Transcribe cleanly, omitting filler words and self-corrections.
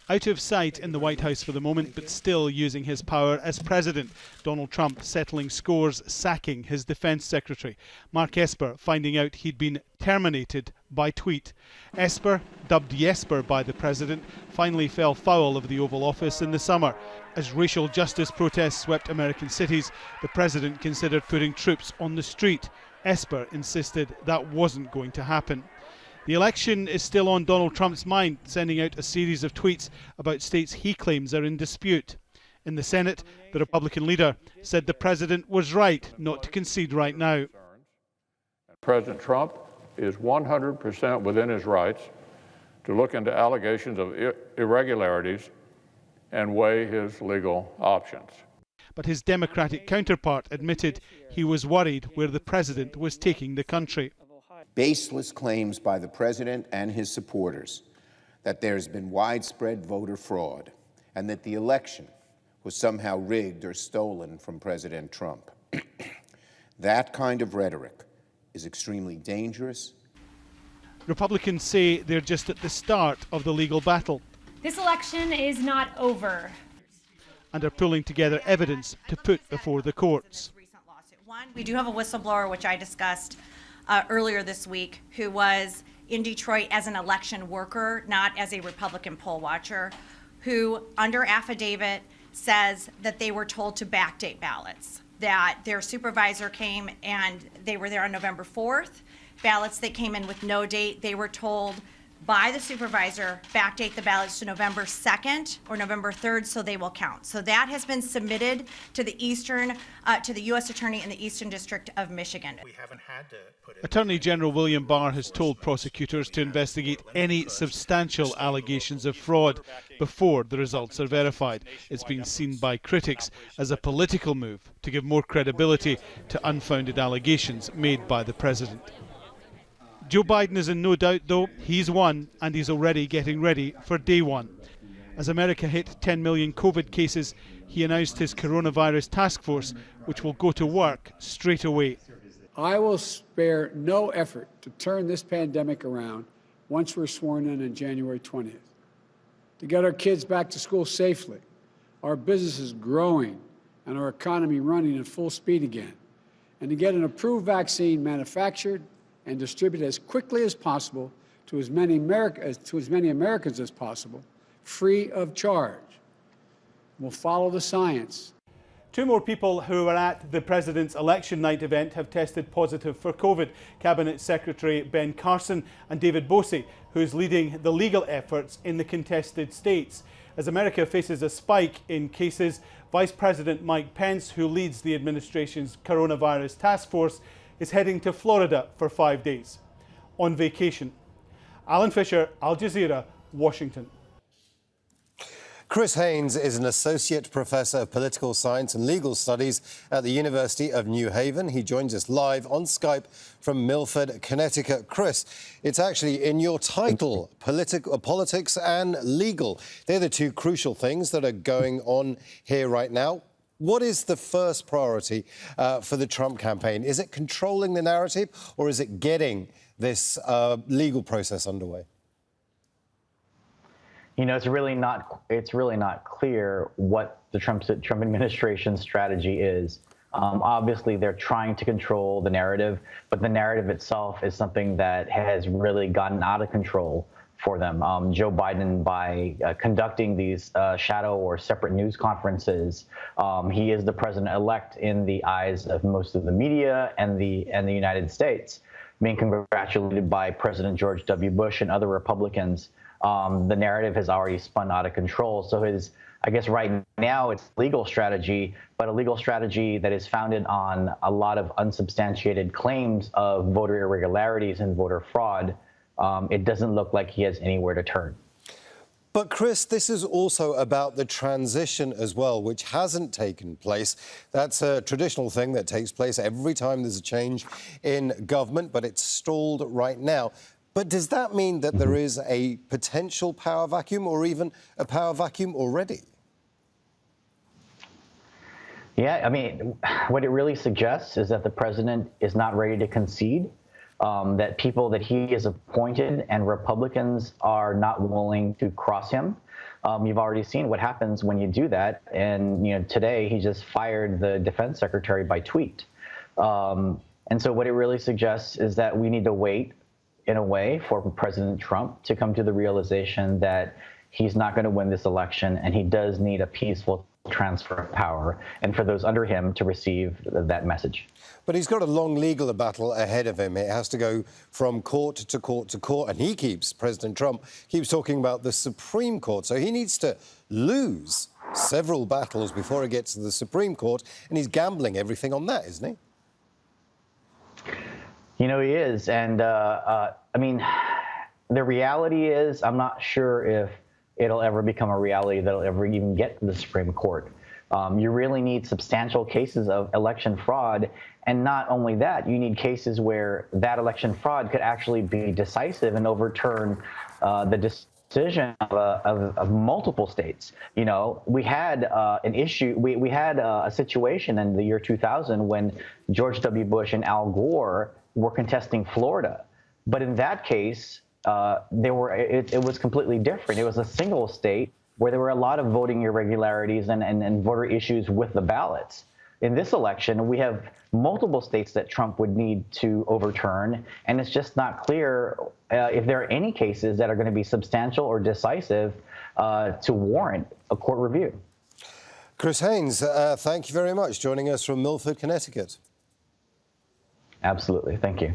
Out of sight in the White House for the moment, but still using his power as president. Donald Trump settling scores, sacking his defense secretary. Mark Esper finding out he'd been terminated by tweet. Esper, dubbed Yesper by the president, finally fell foul of the Oval Office in the summer. As racial justice protests swept American cities, the president considered putting troops on the street. Esper insisted that wasn't going to happen. The election is still on Donald Trump's mind, sending out a series of tweets about states he claims are in dispute. In the Senate, the Republican leader said the president was right not to concede right now. President Trump is 100% within his rights to look into allegations of irregularities and weigh his legal options. But his Democratic counterpart admitted he was worried where the president was taking the country. Baseless claims by the president and his supporters that there's been widespread voter fraud and that the election was somehow rigged or stolen from President Trump. That kind of rhetoric is extremely dangerous. Republicans say they're just at the start of the legal battle. This election is not over. And are pulling together evidence to put before the courts. One, we do have a whistleblower, which I discussed earlier this week, who was in Detroit as an election worker, not as a Republican poll watcher, who under affidavit says that they were told to backdate ballots, that their supervisor came and they were there on November 4th. Ballots that came in with no date, they were told by the supervisor, backdate the ballots to November 2nd or November 3rd so they will count. So that has been submitted to the to the U.S. Attorney in the Eastern District of Michigan. We haven't had to put it. Attorney General William Barr has told prosecutors to investigate any substantial allegations of fraud before the results are verified. It's been seen by critics as a political move to give more credibility to unfounded allegations made by the president. Joe Biden is in no doubt, though. He's won, and he's already getting ready for day one. As America hit 10 million COVID cases, he announced his coronavirus task force, which will go to work straight away. I will spare no effort to turn this pandemic around once we're sworn in on January 20th. To get our kids back to school safely, our businesses growing, and our economy running at full speed again, and to get an approved vaccine manufactured and distribute as quickly as possible to as many Americans as possible, free of charge. We'll follow the science. Two more people who were at the President's election night event have tested positive for COVID. Cabinet Secretary Ben Carson and David Bosey, who's leading the legal efforts in the contested states. As America faces a spike in cases, Vice President Mike Pence, who leads the administration's coronavirus task force, is heading to Florida for 5 days on vacation. Alan Fisher, Al Jazeera, Washington. Chris Haynes is an Associate Professor of Political Science and Legal Studies at the University of New Haven. He joins us live on Skype from Milford, Connecticut. Chris, it's actually in your title, politics and legal. They're the two crucial things that are going on here right now. What is the first priority for the Trump campaign? Is it controlling the narrative, or is it getting this legal process underway? You know, it's really not clear what the Trump administration's strategy is. Obviously, they're trying to control the narrative, but the narrative itself is something that has really gotten out of control for them. Joe Biden, by conducting these shadow or separate news conferences, he is the president-elect in the eyes of most of the media and the United States, being congratulated by President George W. Bush and other Republicans. The narrative has already spun out of control. So I guess right now it's legal strategy, but a legal strategy that is founded on a lot of unsubstantiated claims of voter irregularities and voter fraud. It doesn't look like he has anywhere to turn. But Chris, this is also about the transition as well, which hasn't taken place. That's a traditional thing that takes place every time there's a change in government, but it's stalled right now. But does that mean that there is a potential power vacuum, or even a power vacuum already? Yeah, I mean, what it really suggests is that the president is not ready to concede. that people that he has appointed and Republicans are not willing to cross him. You've already seen what happens when you do that. And, today he just fired the defense secretary by tweet. And so what it really suggests is that we need to wait, in a way, for President Trump to come to the realization that he's not going to win this election, and he does need a peaceful transfer of power, and for those under him to receive that message. But he's got a long legal battle ahead of him. It has to go from court to court to court, and President Trump keeps talking about the Supreme Court. So he needs to lose several battles before he gets to the Supreme Court, and he's gambling everything on that, isn't he? He is. And the reality is, I'm not sure if it'll ever become a reality that'll ever even get to the Supreme Court. You really need substantial cases of election fraud. And not only that, you need cases where that election fraud could actually be decisive and overturn the decision of multiple states. We had an issue. We had a situation in the year 2000 when George W. Bush and Al Gore were contesting Florida. But in that case, it was completely different. It was a single state where there were a lot of voting irregularities and voter issues with the ballots. In this election, we have multiple states that Trump would need to overturn, and it's just not clear if there are any cases that are going to be substantial or decisive to warrant a court review. Chris Haynes, thank you very much, joining us from Milford, Connecticut. Absolutely. Thank you.